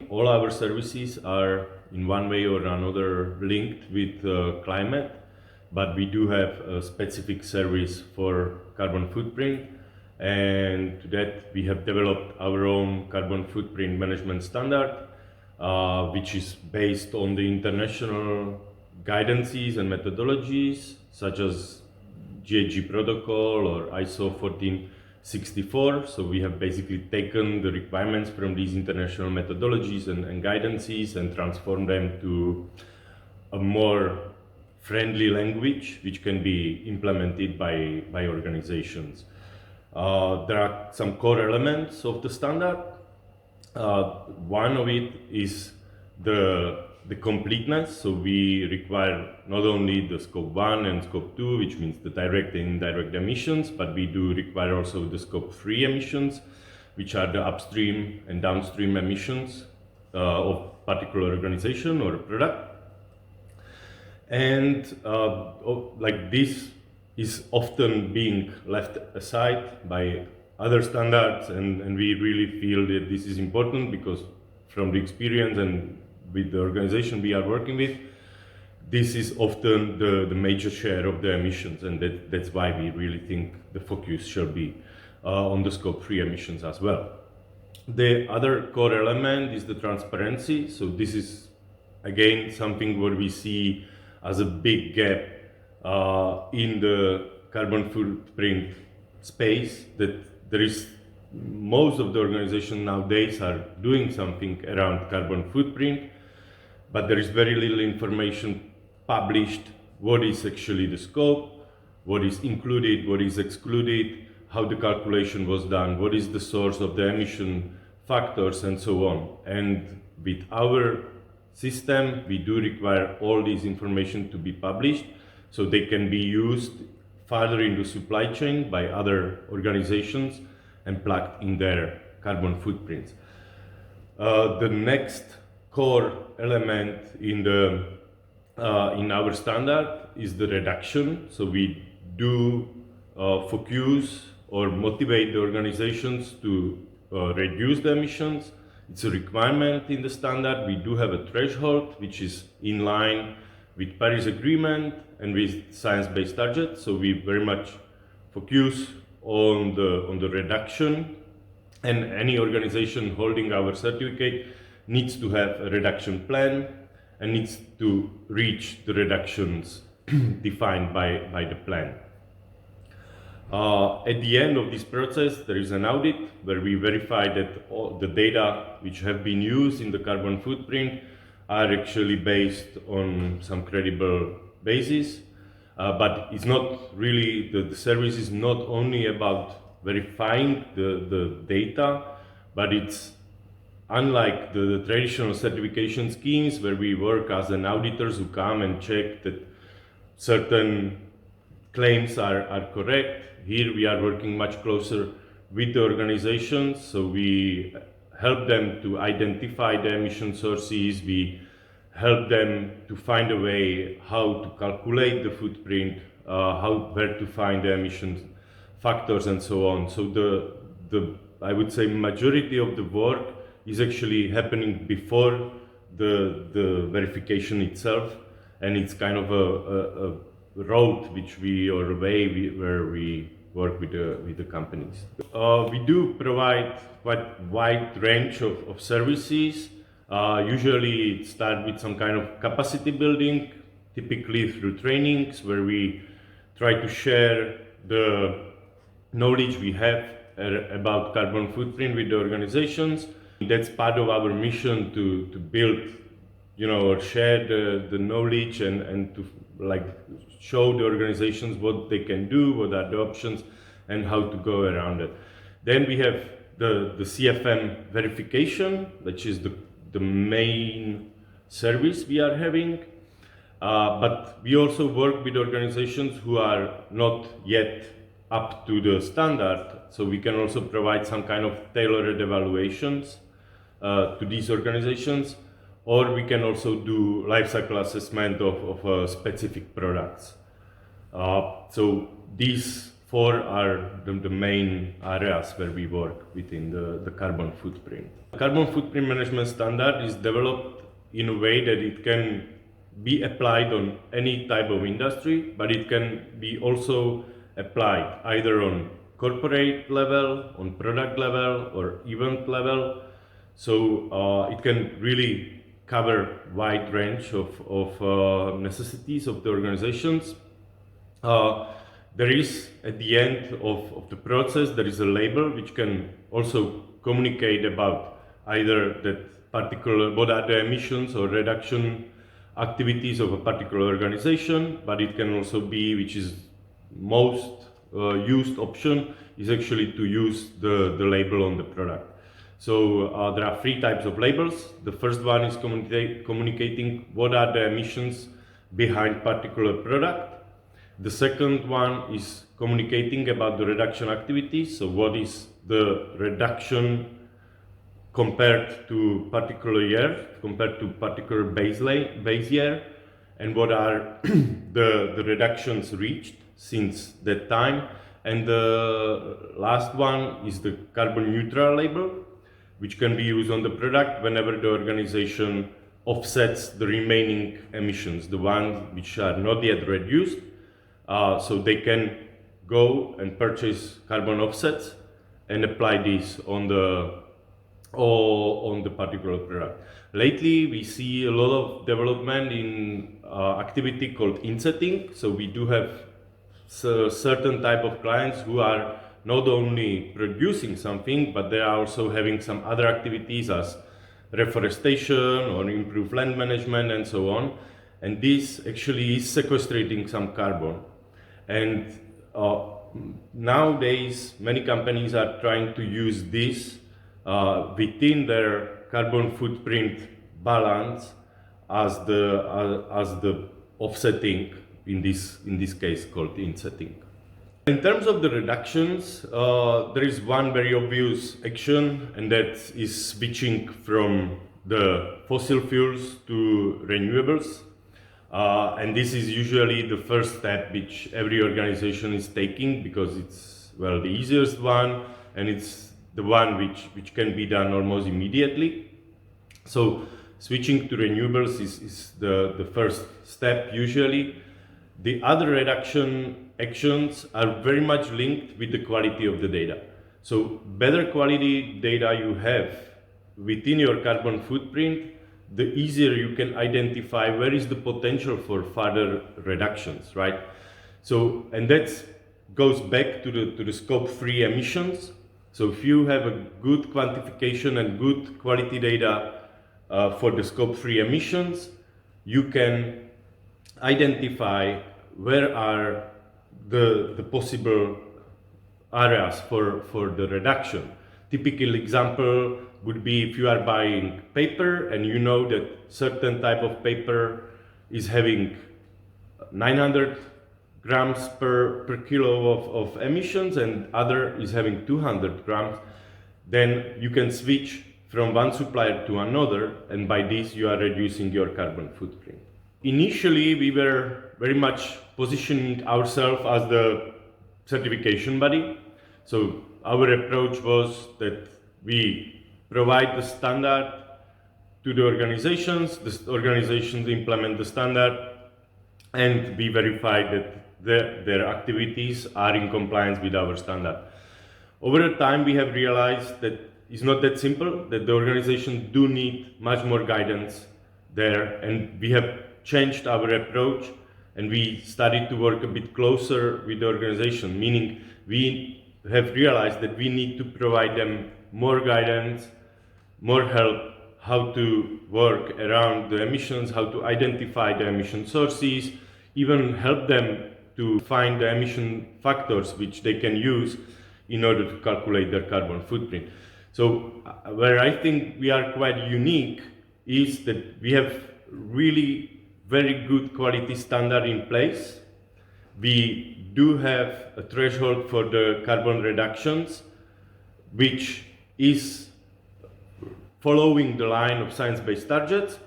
all our services are in one way or another linked with climate, but we do have a specific service for carbon footprint, and to that we have developed our own carbon footprint management standard, which is based on the international guidances and methodologies such as GHG protocol or ISO 1464. So we have basically taken the requirements from these international methodologies and guidances and transformed them to a more friendly language which can be implemented by organizations. There are some core elements of the standard. One of it is the completeness. So we require not only the scope 1 and scope 2, which means the direct and indirect emissions, but we do require also the scope 3 emissions, which are the upstream and downstream emissions of particular organization or product. And like this is often being left aside by other standards, and we really feel that this is important because from the experience and with the organization we are working with, this is often the major share of the emissions, and that's why we really think the focus should be on the scope 3 emissions as well. The other core element is the transparency. So this is again something where we see as a big gap in the carbon footprint space, that there is most of the organizations nowadays are doing something around carbon footprint, but there is very little information published. What is actually the scope, what is included, what is excluded, how the calculation was done, what is the source of the emission factors, and so on. And with our system, we do require all this information to be published so they can be used further in the supply chain by other organizations and plugged in their carbon footprints. The next core element in our standard is the reduction. So we do focus or motivate the organizations to reduce the emissions. It's a requirement in the standard. We do have a threshold which is in line with Paris Agreement and with science-based targets. So we very much focus on the reduction, and any organization holding our certificate needs to have a reduction plan and needs to reach the reductions defined by the plan. At the end of this process, there is an audit where we verify that all the data which have been used in the carbon footprint are actually based on some credible basis. But it's not really, the service is not only about verifying the data, but it's unlike the traditional certification schemes where we work as an auditors who come and check that certain claims are correct. Here we are working much closer with the organizations, so we help them to identify the emission sources, we help them to find a way how to calculate the footprint, where to find the emission factors, and so on. So the I would say majority of the work is actually happening before the verification itself, and it's kind of a road where we work with the companies. We do provide quite wide range of services. Usually it starts with some kind of capacity building, typically through trainings where we try to share the knowledge we have about carbon footprint with the organizations. That's part of our mission to build, or share the knowledge and to show the organizations what they can do, what are the options, and how to go around it. Then we have the CFM verification, which is the main service we are having. But we also work with organizations who are not yet up to the standard, so we can also provide some kind of tailored evaluations to these organizations, or we can also do life cycle assessment of specific products. So these four are the main areas where we work within the carbon footprint. Carbon footprint management standard is developed in a way that it can be applied on any type of industry, but it can be also applied either on corporate level, on product level, or event level. So it can really cover wide range of necessities of the organizations. There is, at the end of the process, there is a label which can also communicate about either that particular, what are the emissions or reduction activities of a particular organization, but it can also be, which is most used option, is actually to use the label on the product. So there are three types of labels. The first one is communicating what are the emissions behind particular product. The second one is communicating about the reduction activities. So what is the reduction compared to particular year, compared to particular base year, and what are the reductions reached since that time. And the last one is the carbon neutral label, which can be used on the product whenever the organization offsets the remaining emissions, the ones which are not yet reduced. So they can go and purchase carbon offsets and apply these on the particular product. Lately, we see a lot of development in activity called insetting. So we do have certain type of clients who are not only producing something, but they are also having some other activities as reforestation or improved land management and so on. And this actually is sequestrating some carbon. And nowadays, many companies are trying to use this within their carbon footprint balance as the offsetting, in this case called insetting. In terms of the reductions, there is one very obvious action, and that is switching from the fossil fuels to renewables. And this is usually the first step which every organization is taking, because it's, well, the easiest one, and it's the one which can be done almost immediately. So switching to renewables is the first step usually. The other reduction actions are very much linked with the quality of the data. So better quality data you have within your carbon footprint, the easier you can identify where is the potential for further reductions, right? So, and that goes back to the scope 3 emissions. So if you have a good quantification and good quality data for the scope 3 emissions, you can identify where are the possible areas for the reduction. Typical example would be if you are buying paper and you know that certain type of paper is having 900 grams per kilo of emissions and other is having 200 grams, then you can switch from one supplier to another, and by this you are reducing your carbon footprint. Initially, we were very much positioning ourselves as the certification body. So our approach was that we provide the standard to the organizations implement the standard, and we verify that their activities are in compliance with our standard. Over time, we have realized that it's not that simple, that the organizations do need much more guidance there, and we have changed our approach, and we started to work a bit closer with the organization, meaning we have realized that we need to provide them more guidance, more help, how to work around the emissions, how to identify the emission sources, even help them to find the emission factors which they can use in order to calculate their carbon footprint. So where I think we are quite unique is that we have really very good quality standard in place. We do have a threshold for the carbon reductions, which is following the line of science-based targets.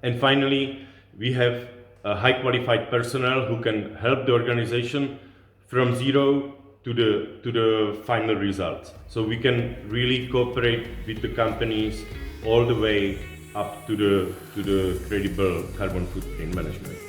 And finally, we have a high qualified personnel who can help the organization from zero to the final results. So we can really cooperate with the companies all the way up to the credible carbon footprint management.